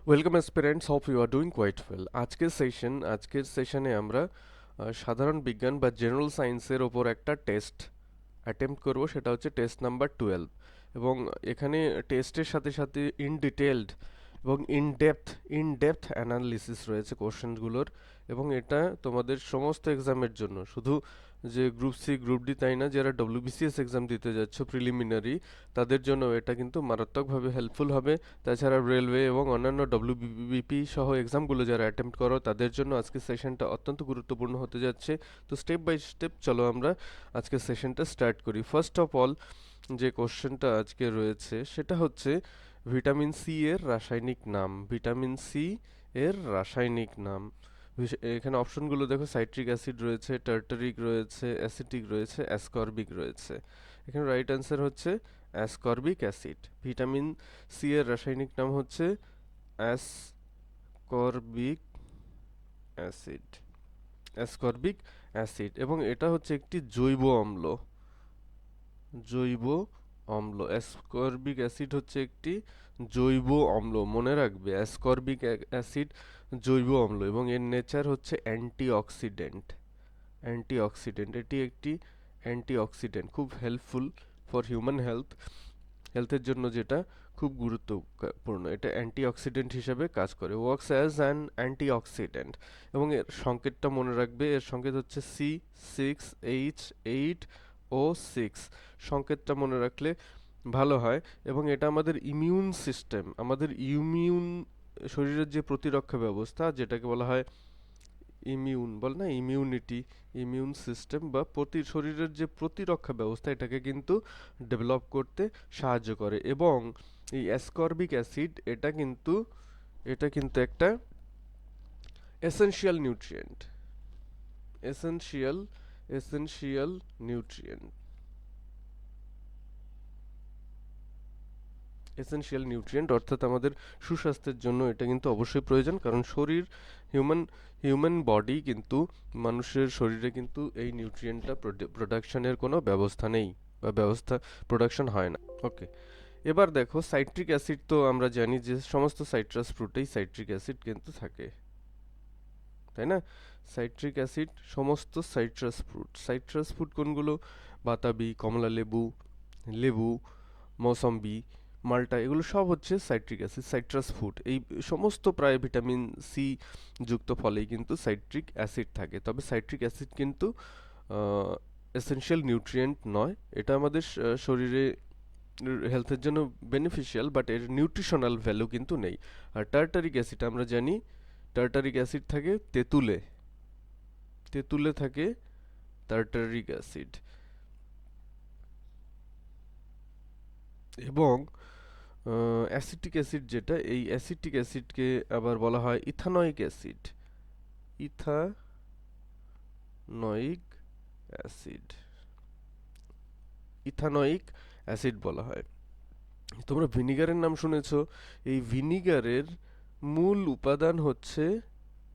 Welcome aspirants, hope you are doing quite well. আজকের সেশনে আমরা সাধারণ বিজ্ঞান বা জেনারেল সায়েন্সের ওপর একটা টেস্ট অ্যাটেম্প্ট করব, সেটা হচ্ছে টেস্ট নাম্বার 12। এবং এখানে টেস্টের সাথে সাথে ডিটেলড এবং ইন ডেপথ অ্যানালিসিস রয়েছে কোশ্চেনগুলোর। এবং এটা তোমাদের সমস্ত এক্সামের জন্য, শুধু যে গ্রুপ সি গ্রুপ ডি তাই না, যারা ডব্লিউবিসিএস এক্সাম দিতে যাচ্ছ প্রিলিমিনারি, তাদের জন্য এটা কিন্তু মারাত্মকভাবে হেল্পফুল হবে। তাছাড়া রেলওয়ে এবং অন্যান্য ডব্লিউবিপি সহ এক্সামগুলো যারা অ্যাটেম্প্ট করো তাদের জন্য আজকের সেশনটা অত্যন্ত গুরুত্বপূর্ণ হতে যাচ্ছে। তো স্টেপ বাই স্টেপ চলো আমরা আজকের সেশনটা স্টার্ট করি। ফার্স্ট অফ অল, যে কোশ্চেনটা আজকে রয়েছে সেটা হচ্ছে ভিটামিন সি এর রাসায়নিক নাম। ভিটামিন সি এর রাসায়নিক নাম। এখানে অপশনগুলো দেখো, সাইট্রিক অ্যাসিড রয়েছে, টার্টারিক রয়েছে, অ্যাসিটিক রয়েছে, অ্যাসকর্বিক রয়েছে। এখানে রাইট অ্যান্সার হচ্ছে অ্যাসকর্বিক অ্যাসিড। ভিটামিন সি এর রাসায়নিক নাম হচ্ছে অ্যাসকর্বিক অ্যাসিড। অ্যাসকর্বিক অ্যাসিড, এবং এটা হচ্ছে একটি জৈব অম্ল। জৈব অম্ল অ্যাসকর্বিক অ্যাসিড হচ্ছে একটি জৈব অম্ল, মনে রাখবে অ্যাসকর্বিক অ্যাসিড জৈব অম্ল, এবং এর নেচার হচ্ছে অ্যান্টিঅক্সিডেন্ট। এটি একটি অ্যান্টিঅক্সিডেন্ট, খুব হেল্পফুল ফর হিউম্যান হেলথের জন্য, যেটা খুব গুরুত্বপূর্ণ। এটা অ্যান্টিঅক্সিডেন্ট হিসেবে কাজ করে, ওয়ার্কস অ্যাজ অ্যান অ্যান্টিঅক্সিডেন্ট। এবং এর সংকেতটা মনে রাখবে, এর সংকেত হচ্ছে C6H8O6। সংকেতটা মনে রাখলে ভালো হয়। এবং এটা আমাদের শরীরের যে প্রতিরক্ষা ব্যবস্থা, যেটাকে বলা হয় ইমিউনিটি, ইমিউন সিস্টেম বা শরীরের যে প্রতিরক্ষা ব্যবস্থা, এটাকে কিন্তু ডেভেলপ করতে সাহায্য করে। এবং এই অ্যাসকর্বিক অ্যাসিড এটা কিন্তু একটা essential nutrient. Essential essential nutrient essential nutrient অর্থাৎ আমাদের সুস্বাস্থ্যের জন্য এটা কিন্তু অবশ্যই প্রয়োজন, কারণ হিউম্যান হিউম্যান বডি কিন্তু, মানুষের শরীরে কিন্তু এই নিউট্রিয়েন্টটা প্রোডাকশনের কোনো ব্যবস্থা নেই, বা প্রোডাকশন হয় না। ওকে, এবার দেখো সাইট্রিক অ্যাসিড। তো আমরা জানি যে সমস্ত সাইট্রাস ফ্রুটেই সাইট্রিক অ্যাসিড কিন্তু থাকে, তাই না? সমস্ত সাইট্রাস ফ্রুট কোনগুলো? বাতাবি, কমলা লেবু, লেবু, মৌসম্বি, মাল্টা, এগুলো সব হচ্ছে সাইট্রিক অ্যাসিড, সাইট্রাস ফুড। এই সমস্ত প্রায় ভিটামিন সি যুক্ত ফলেই কিন্তু সাইট্রিক অ্যাসিড থাকে। তবে সাইট্রিক অ্যাসিড কিন্তু এসেনশিয়াল নিউট্রিয়েন্ট নয়। এটা আমাদের শরীরে হেলথের জন্য বেনিফিশিয়াল, বাট এর নিউট্রিশনাল ভ্যালু কিন্তু নেই। আর টার্টারিক অ্যাসিড আমরা জানি, টার্টারিক অ্যাসিড থাকে তেঁতুলে। তেঁতুলে থাকে টার্টারিক অ্যাসিড। এবং অ্যাসিটিক অ্যাসিড যেটা, এই অ্যাসিটিক অ্যাসিডকে আবার বলা হয় ethanoic acid. Ethanoic acid ethanoic acid বলা হয়। তোমরা ভিনিগারের নাম শুনেছো। এই ভিনিগারের মূল উপাদান হচ্ছে,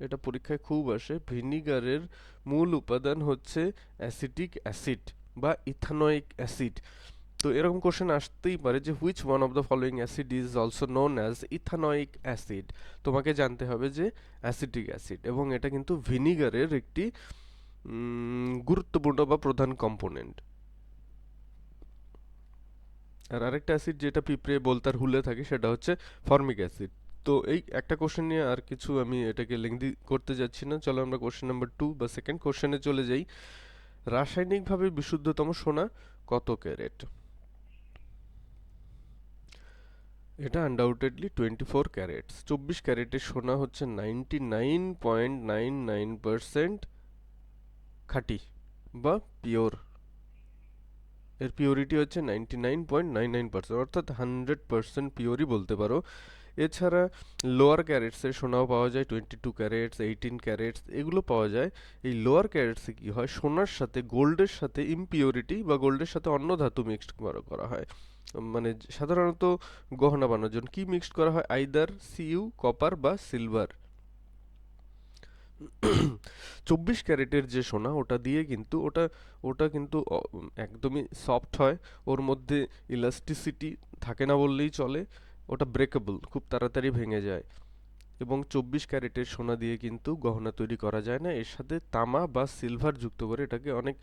এটা পরীক্ষায় খুব আসে, ভিনিগারের মূল উপাদান হচ্ছে অ্যাসিটিক অ্যাসিড বা ইথানয়িক অ্যাসিড। তো এরকম কোশ্চেন আসতেই পারে যে which one of the following acid is also known as ethanoic acid. তোমাকে জানতে হবে যে অ্যাসিটিক অ্যাসিড, এবং এটা কিন্তু ভিনিগারের একটি গুরুত্বপূর্ণ বা প্রধান কম্পোনেন্ট। আর আরেকটা অ্যাসিড যেটা পিঁপড়ে বোলতার হুলে থাকে, সেটা হচ্ছে ফর্মিক অ্যাসিড। তো এই একটা কোশ্চেন নিয়ে আর কিছু আমি এটাকে লেংদি করতে যাচ্ছি না, চলো আমরা কোশ্চেন নাম্বার 2 বা সেকেন্ড কোশ্চেনে চলে যাই। রাসায়নিকভাবে বিশুদ্ধতম সোনা কত ক্যারেট? এটা আনডাউটেডলি 24 ক্যারেটস। 24 ক্যারেটের সোনা হচ্ছে 99.99% খাঁটি বা পিওর। এর পিওরিটি হচ্ছে 99.99%, অর্থাৎ 100% পিওরই বলতে পারো। এছাড়া লোয়ার ক্যারেটসের সোনাও পাওয়া যায়, 22 ক্যারেটস, 18 ক্যারেটস, এগুলো পাওয়া যায়। এই লোয়ার ক্যারেটসে কী হয়, সোনার সাথে গোল্ডের সাথে ইমপিওরিটি বা গোল্ডের সাথে অন্য ধাতু মিক্সড করা হয়। মানে সাধারণত গহনা বানানোর জন্য কি মিক্সড করা হয়? আইদার সিইউ, কপার বা সিলভার। 24 ক্যারেটের যে সোনা, ওটা দিয়ে কিন্তু ওটা কিন্তু একদমই সফট হয়, ওর মধ্যে ইলাস্টিসিটি থাকে না বললেই চলে, ওটা ব্রেকেবল, খুব তাড়াতাড়ি ভেঙে যায়। এবং 24 ক্যারেটের সোনা দিয়ে কিন্তু গহনা তৈরি করা যায় না, এর সাথে তামা বা সিলভার যুক্ত করে এটাকে অনেক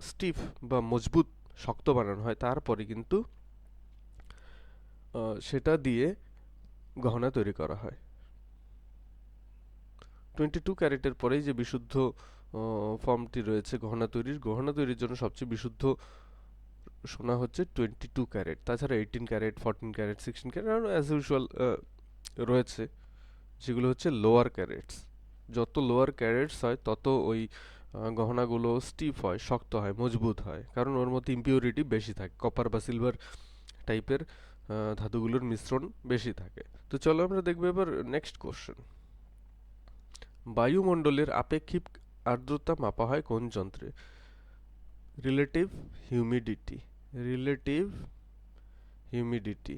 স্টিফ বা মজবুত শক্ত বানানো হয়, তারপরে কিন্তু সেটা দিয়ে গহনা তৈরি করা হয়। 22 ক্যারেটের পরেই যে বিশুদ্ধ ফর্মটি রয়েছে গহনা তৈরির জন্য সবচেয়ে বিশুদ্ধ সোনা হচ্ছে 22 ক্যারেট। তাছাড়া 18 ক্যারেট, 14 ক্যারেট, 16 ক্যারেট আর অ্যাজ ইউজুয়াল রয়েছে, যেগুলো হচ্ছে লোয়ার ক্যারেটস। যত লোয়ার ক্যারেটস হয় তত ওই গহনাগুলো স্টিফ হয়, শক্ত হয়, মজবুত হয়, কারণ ওর মধ্যে ইম্পিউরিটি বেশি থাকে, কপার বা সিলভার টাইপের ধাতুগুলোর মিশ্রণ বেশি থাকে। তো চলো আমরা দেখবো এবার নেক্সট কোশ্চেন। বায়ুমণ্ডলের আপেক্ষিক আর্দ্রতা মাপা হয় কোন যন্ত্রে? Relative humidity. রিলেটিভ হিউমিডিটি,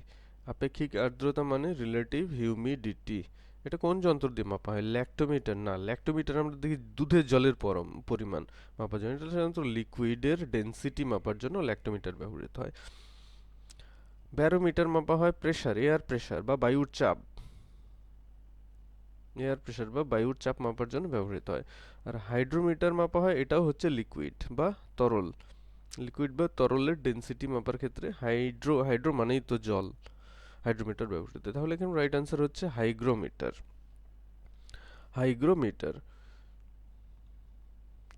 আপেক্ষিক আর্দ্রতা মানে রিলেটিভ হিউমিডিটি। এটা কোন যন্ত্র দিয়ে মাপা হয়? ল্যাক্টোমিটার না, ল্যাক্টোমিটার আমরা দেখি দুধের জলের পরিমাণ মাপার জন্য, এটা সাধারণত লিকুইডের ডেন্সিটি মাপার জন্য ল্যাক্টোমিটার ব্যবহৃত হয়। ব্যারোমিটার মাপা হয় প্রেসার, এয়ার প্রেসার বা বায়ুর চাপ, এয়ার প্রেসার বা বায়ুর চাপ মাপার জন্য ব্যবহৃত হয়। আর হাইড্রোমিটার মাপা হয়, এটাও হচ্ছে লিকুইড বা তরল, লিকুইড বা তরলের ডেন্সিটি মাপার ক্ষেত্রে হাইড্রো মানেই তো জল, হাইড্রোমিটার ব্যবহৃত। তাহলে এখানে রাইট আনসার হচ্ছে হাইগ্রোমিটার। হাইগ্রোমিটার,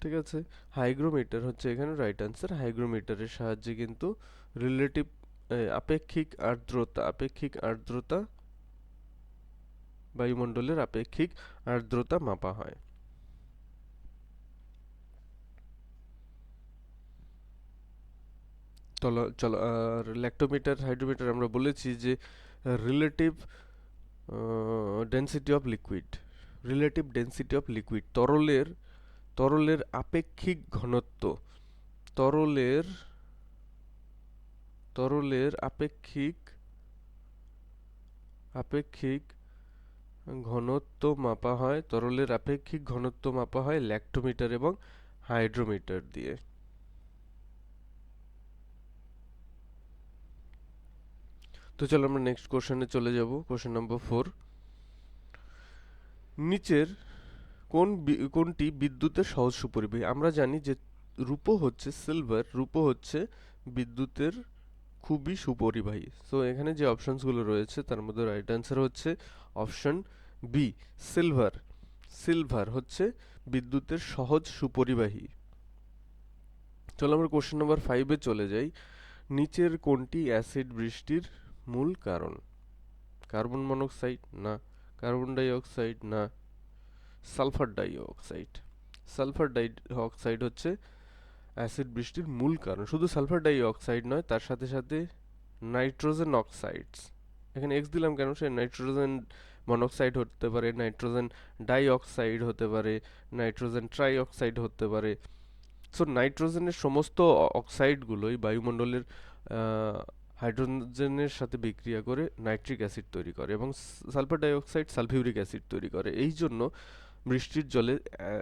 ঠিক আছে, হাইগ্রোমিটার হচ্ছে এখানে রাইট আনসার। হাইগ্রোমিটারের সাহায্যে কিন্তু রিলেটিভ আপেক্ষিক আর্দ্রতা বায়ুমণ্ডলের আপেক্ষিক আর্দ্রতা মাপা হয়। চলো চলো, আর ল্যাক্টোমিটার হাইড্রোমিটার আমরা বলেছি যে relative density of liquid, relative density of liquid, তরলের আপেক্ষিক ঘনত্ব, তরলের তরলের আপেক্ষিক ঘনত্ব মাপা হয়, তরলের আপেক্ষিক ঘনত্ব মাপা হয় ল্যাক্টোমিটার এবং হাইড্রোমিটার দিয়ে। তো চলো আমরা নেক্সট কোশ্চেনে চলে যাব, কোশ্চেন নম্বর 4। নিচের কোনটি বিদ্যুতের সহজ সুপরিবাহী? আমরা জানি যে রূপো হচ্ছে বিদ্যুতের খুবই সুপরিবাহী। সো এখানে যে অপশনসগুলো রয়েছে তার মধ্যে রাইট অ্যান্সার হচ্ছে অপশন বি, সিলভার। সিলভার হচ্ছে বিদ্যুতের সহজ সুপরিবাহী। চলো আমরা কোশ্চেন নাম্বার 5-এ চলে যাই। নিচের কোনটি অ্যাসিড বৃষ্টির মূল কারণ? কার্বন মনোক্সাইড না, কার্বন ডাই অক্সাইড না, sulphur die oxide. Sulphur die oxide হচ্ছে অ্যাসিড বৃষ্টির মূল কারণ। শুধু সালফার ডাই অক্সাইড নয়, তার সাথে সাথে নাইট্রোজেন অক্সাইডস, এখানে এক্স দিলাম কেন, সে নাইট্রোজেন মনোক্সাইড হতে পারে, নাইট্রোজেন ডাই অক্সাইড হতে পারে, নাইট্রোজেন ট্রাই অক্সাইড হতে পারে। সো নাইট্রোজেনের সমস্ত অক্সাইডগুলোই বায়ুমণ্ডলের হাইড্রোজেনের সাথে বিক্রিয়া করে নাইট্রিক অ্যাসিড তৈরি করে এবং sulphur die oxide sulphuric acid তৈরি করে। এই জন্য বৃষ্টির জলে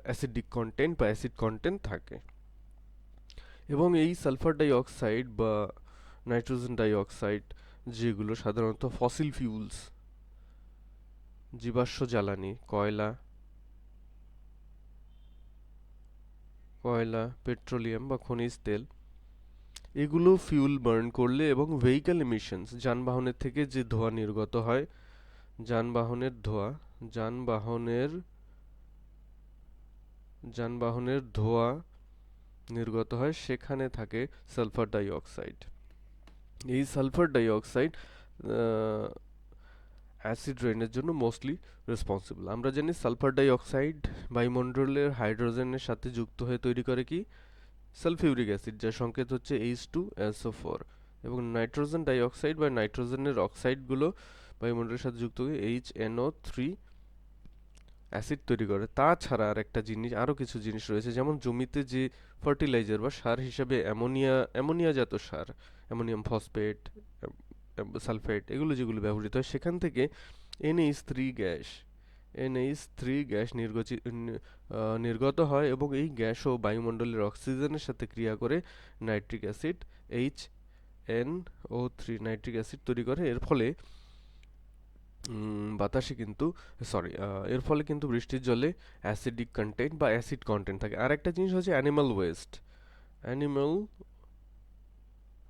অ্যাসিডিক কন্টেন্ট বা অ্যাসিড কন্টেন্ট থাকে। এবং এই সালফার ডাই অক্সাইড বা নাইট্রোজেন ডাই অক্সাইড, যেগুলো সাধারণত ফসিল ফিউলস, জীবাশ্ম জ্বালানি, কয়লা, পেট্রোলিয়াম বা খনিজ তেল, এগুলো ফিউল বার্ন করলে এবং ভেহিক্যাল এমিশনস, যানবাহনের থেকে যে ধোঁয়া নির্গত হয়, যানবাহনের ধোঁয়া যানবাহনের যানবাহনের ধোঁয়া নির্গত হয়, সেখানে থাকে সালফার ডাই অক্সাইড। এই সালফার ডাই অক্সাইড অ্যাসিড রেইনের জন্য মোস্টলি রেসপন্সিবল। আমরা জানি সালফার ডাই অক্সাইড বায়ুমণ্ডলের হাইড্রোজেনের সাথে যুক্ত হয়ে তৈরি করে কি? সালফিউরিক অ্যাসিড, যার সংকেত হচ্ছে H2SO4। এবং নাইট্রোজেন ডাই অক্সাইড বা নাইট্রোজেনের অক্সাইডগুলো বায়ুমণ্ডলের সাথে যুক্ত হয়ে HNO3 অ্যাসিড তৈরি করে। তাছাড়া আরও কিছু জিনিস রয়েছে, যেমন জমিতে যে ফার্টিলাইজার বা সার হিসেবে অ্যামোনিয়াজাত সার, অ্যামোনিয়াম ফসফেট, সালফেট, এগুলো যেগুলো ব্যবহৃত হয়, সেখান থেকে NH3 গ্যাস নির্গত হয় এবং এই গ্যাসও বায়ুমণ্ডলের অক্সিজেনের সাথে ক্রিয়া করে nitric acid NO3 nitric acid তৈরি করে। এর ফলে বাতাসে কিন্তু সরি এর ফলে কিন্তু বৃষ্টির জলে অ্যাসিডিক কন্টেন্ট বা অ্যাসিড কন্টেন্ট থাকে। আর একটা জিনিস হচ্ছে অ্যানিমাল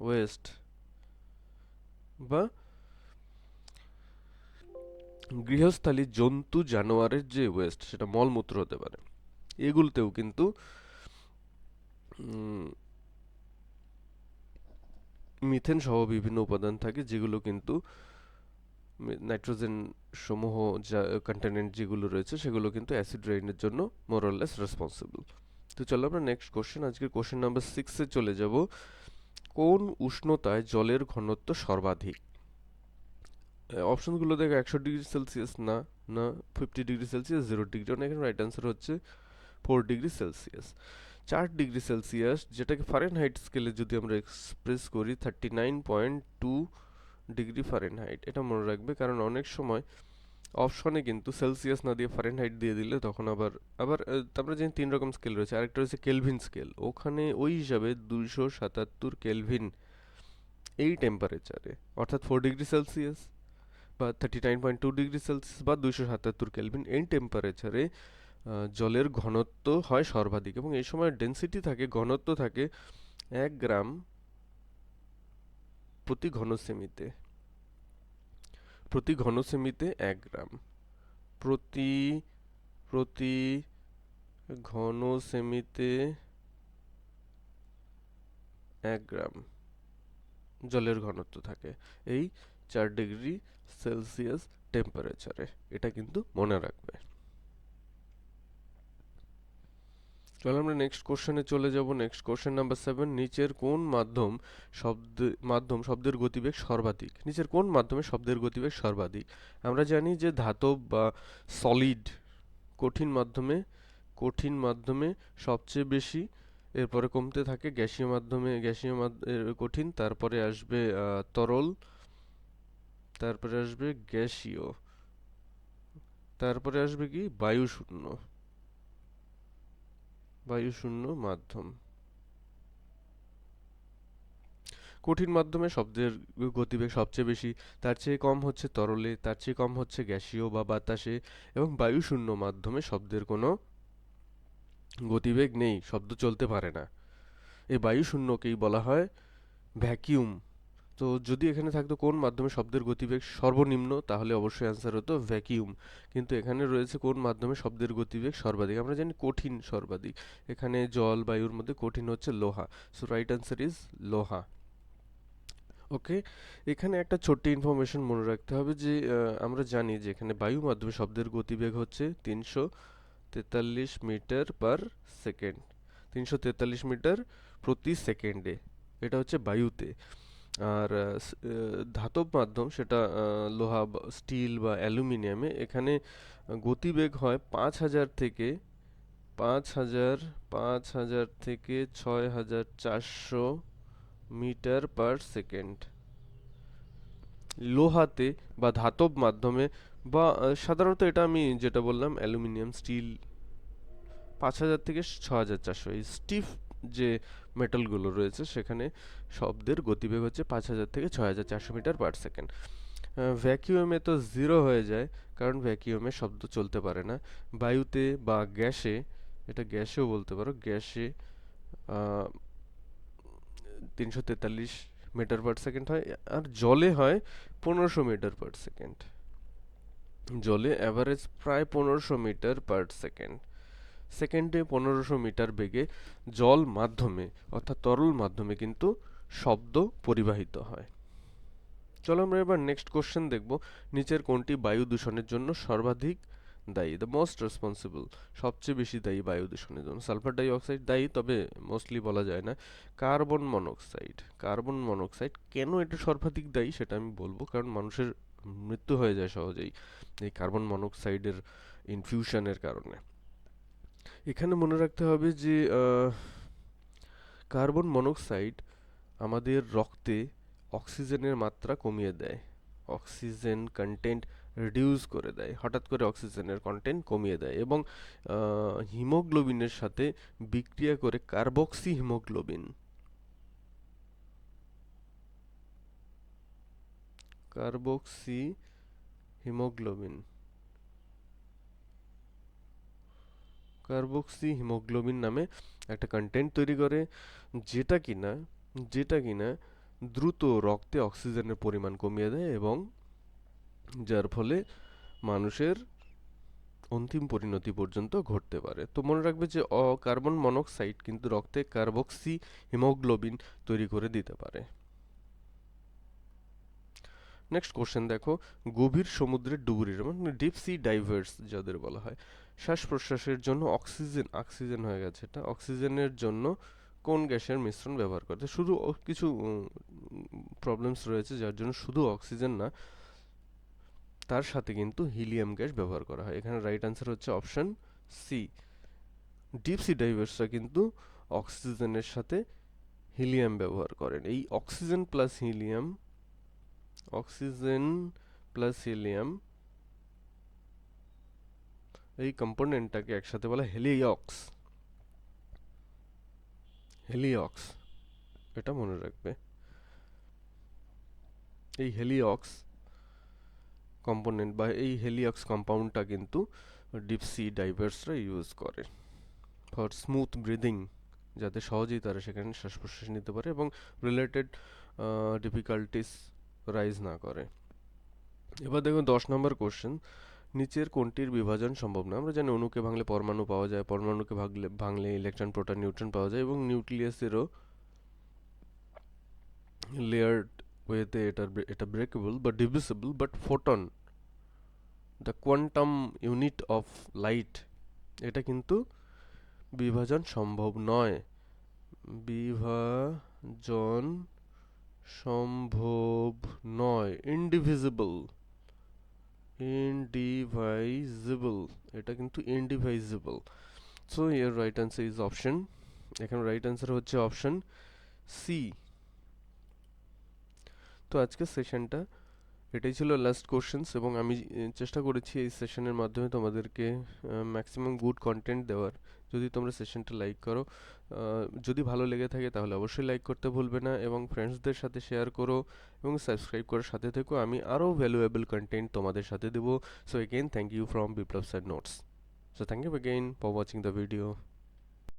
ওয়েস্ট বা গৃহস্থালী জন্তু জানোয়ারের যে ওয়েস্ট সেটা মলমূত্র হতে পারে, এগুলোতেও কিন্তু মিথেন সহ বিভিন্ন উপাদান থাকে যেগুলো কিন্তু নাইট্রোজেন সমূহ যা কন্টেনেন্ট যেগুলো রয়েছে সেগুলো কিন্তু অ্যাসিড রেইনের জন্য মোরলেস রেসপন্সিবল। তো চলো আমরা নেক্সট কোশ্চেন, আজকের কোশ্চেন নাম্বার 6-এ চলে যাব। কোন উষ্ণতায় জলের ঘনত্ব সর্বাধিক? অপশনগুলো দেখো, 100 ডিগ্রি সেলসিয়াস না, না 50 ডিগ্রি সেলসিয়াস, 0 ডিগ্রি, অনেক রাইট অ্যান্সার হচ্ছে 4 ডিগ্রি সেলসিয়াস। 4 ডিগ্রি সেলসিয়াস যেটাকে ফারেনহাইট স্কেলে যদি আমরা এক্সপ্রেস করি 39.2 ডিগ্রি ফারেনহাইট, এটা মনে রাখবে কারণ অনেক সময় অপশনে কিন্তু সেলসিয়াস না দিয়ে ফারেনহাইট দিয়ে দিলে তখন আবার আবার আমরা জানি 3 রকম স্কেল রয়েছে, আরেকটা রয়েছে কেলভিন স্কেল, ওখানে ওই হিসাবে 277 কেলভিন এই টেম্পারেচারে, অর্থাৎ 4 ডিগ্রি সেলসিয়াস বা 39.2 ডিগ্রি সেলসিয়াস বা 277 কেলভিন এই টেম্পারেচারে জলের ঘনত্ব হয় সর্বাধিক, এবং এই সময় ডেন্সিটি থাকে, ঘনত্ব থাকে 1 গ্রাম প্রতি ঘনসেমিতে, প্রতি ঘনসেমিতে 1 গ্রাম, প্রতি প্রতি ঘনসেমিতে 1 গ্রাম জলের ঘনত্ব থাকে এই 4 ডিগ্রি সেলসিয়াস টেম্পারেচারে, এটা কিন্তু মনে রাখবে। চলো আমরা নেক্সট কোশ্চেনে চলে যাব। নেক্সট কোশ্চেন নাম্বার 7, নিচের কোন শব্দের গতিবেগ সর্বাধিক? নিচের কোন মাধ্যমে শব্দের গতিবেগ সর্বাধিক? আমরা জানি যে ধাতব বা সলিড কঠিন মাধ্যমে সবচেয়ে বেশি, এরপরে কমতে থাকে গ্যাসীয় মাধ্যমে, কঠিন, তারপরে আসবে তরল, তারপরে আসবে গ্যাসীয়, তারপরে আসবে কি বায়ুশূন্য মাধ্যম। কঠিন মাধ্যমে শব্দের গতিবেগ সবচেয়ে বেশি, তার চেয়ে কম হচ্ছে তরলে, তার চেয়ে কম হচ্ছে গ্যাসীয় বা বাতাসে, এবং বায়ুশূন্য মাধ্যমে শব্দের কোনো গতিবেগ নেই, শব্দ চলতে পারে না। এই বায়ুশূন্যকেই বলা হয় ভ্যাকিউম। তো যদি এখানে থাকতো কোন মাধ্যমে শব্দের গতিবেগ সর্বনিম্ন, তাহলে অবশ্যই অ্যান্সার হতো ভ্যাকিউম। কিন্তু এখানে রয়েছে কোন মাধ্যমে শব্দের গতিবেগ সর্বাধিক, আমরা জানি কঠিন সর্বাধিক, এখানে জল বায়ুর মধ্যে কঠিন হচ্ছে লোহা, সো রাইট অ্যান্সার ইজ লোহা। ওকে, এখানে একটা ছোট্ট ইনফরমেশন মনে রাখতে হবে যে আমরা জানি যে এখানে বায়ু মাধ্যমে শব্দের গতিবেগ হচ্ছে 343 মিটার পার সেকেন্ড, 343 মিটার প্রতি সেকেন্ডে, এটা হচ্ছে বায়ুতে। আর ধাতব মাধ্যম সেটা লোহা, স্টিল বা অ্যালুমিনিয়ামে, এখানে গতিবেগ হয় 5,000 থেকে 6,400 মিটার পার সেকেন্ড। লোহাতে বা ধাতব মাধ্যমে বা সাধারণত এটা আমি যেটা বললাম অ্যালুমিনিয়াম, স্টিল 5,000 থেকে 6,400, এই স্টিফ যে মেটালগুলো রয়েছে সেখানে শব্দের গতিবেগ হচ্ছে 5,000 থেকে 6,400 মিটার পার সেকেন্ড। ভ্যাকিউমে তো জিরো হয়ে যায়, কারণ ভ্যাকিউমে শব্দ চলতে পারে না। বায়ুতে বা গ্যাসে, এটা গ্যাসেও বলতে পারো, গ্যাসে 343 মিটার পার সেকেন্ড হয়, আর জলে হয় 1500 মিটার পার সেকেন্ড। জলে অ্যাভারেজ প্রায় 1500 মিটার পার সেকেন্ড, সেকেন্ডে 1500 মিটার বেগে জল মাধ্যমে অর্থাৎ তরল মাধ্যমে কিন্তু শব্দ পরিবাহিত হয়। চলো আমরা এবার নেক্সট কোশ্চেন দেখব, নিচের কোনটি বায়ু দূষণের জন্য সর্বাধিক দায়ী? দ্য মোস্ট রেসপন্সিবল, সবচেয়ে বেশি দায়ী বায়ু দূষণের জন্য। সালফার ডাই অক্সাইড দায়ী, তবে মোস্টলি বলা যায় না। কার্বন মনোক্সাইড কেন এটা সর্বাধিক দায়ী সেটা আমি বলবো, কারণ মানুষের মৃত্যু হয়ে যায় সহজেই এই কার্বন মনোক্সাইডের ইনফিউশনের কারণে। এখানে মনে রাখতে হবে যে কার্বন মনোক্সাইড আমাদের রক্তে অক্সিজেনের মাত্রা কমিয়ে দেয়, অক্সিজেন কন্টেন্ট রিডিউস করে দেয়, হঠাৎ করে অক্সিজেনের কন্টেন্ট কমিয়ে দেয়, এবং হিমোগ্লোবিনের সাথে বিক্রিয়া করে কার্বক্সি হিমোগ্লোবিন, কার্বক্সি হিমোগ্লোবিন নামে একটা কন্টেন্ট তৈরি করে, যেটা কিনা দ্রুত রক্তে অক্সিজেনের পরিমাণ কমিয়ে দেয় এবং যার ফলে মানুষের অন্তিম পরিণতি পর্যন্ত ঘটতে পারে। তো মনে রাখবে যে কার্বন মনোক্সাইড কিন্তু রক্তে কার্বক্সি হিমোগ্লোবিন তৈরি করে দিতে পারে। নেক্সট কোশ্চেন দেখো, গভীর সমুদ্রের ডুবুরিরা মানে ডিপ সি ডাইভার্স যাদের বলা হয়, শ্বাস প্রশ্বাসের জন্য অক্সিজেন হয়ে গেছে, এটা অক্সিজেনের জন্য কোন গ্যাসের মিশ্রণ ব্যবহার করতে? শুধু কিছু প্রবলেমস রয়েছে যার জন্য শুধু অক্সিজেন না, তার সাথে কিন্তু হিলিয়াম গ্যাস ব্যবহার করা হয়। এখানে রাইট আনসার হচ্ছে অপশন সি। ডিপ সি ডাইভার্সরা কিন্তু অক্সিজেনের সাথে হিলিয়াম ব্যবহার করেন। এই অক্সিজেন প্লাস হিলিয়াম এই কম্পোনেন্টটাকে একসাথে বলা হেলিঅক্স, এটা মনে রাখবে। এই হেলিঅক্স কম্পোনেন্ট বা এই হেলিঅক্স কম্পাউন্ডটা কিন্তু ডিপ সি ডাইভার্সরা ইউজ করে ফর স্মুথ ব্রিদিং, যাতে সহজেই তারা সেখানে শ্বাস প্রশ্বাস নিতে পারে এবং রিলেটেড ডিফিকাল্টিস রাইজ না করে। এবার দেখুন 10 নম্বর কোশ্চেন, নিচের কোনটির বিভাজন সম্ভব না? আমরা জানি অণুকে ভাঙলে পরমাণু পাওয়া যায়, পরমাণুকে ভাঙলে ইলেকট্রন প্রোটন নিউট্রন পাওয়া যায় এবং নিউক্লিয়াসেরও লেয়ার্ড ওয়েতে এটা ব্রেকেবল বা divisible, but photon the quantum unit of light, এটা কিন্তু বিভাজন সম্ভব নয়। বিভাজন সম্ভব নয়, ইনডিভাইজিবল, এটা কিন্তু indivisible. So here right answer is option, এখানে রাইট আনসার হচ্ছে অপশন সি। তো আজকের সেশনটা এটাই ছিল লাস্ট কোশ্চেন্স, এবং আমি চেষ্টা করেছি এই সেশনের মাধ্যমে তোমাদেরকে ম্যাক্সিমাম গুড কন্টেন্ট দেওয়ার। যদি তোমরা সেশনটা লাইক করো, যদি ভালো লেগে থাকে তাহলে অবশ্যই লাইক করতে ভুলবে না এবং ফ্রেন্ডসদের সাথে শেয়ার করো এবং সাবস্ক্রাইব করার সাথে থেকো, আমি আরও ভ্যালুয়েবল কন্টেন্ট তোমাদের সাথে দেবো। So again thank you from Biplab sir notes. So thank you again for watching the video.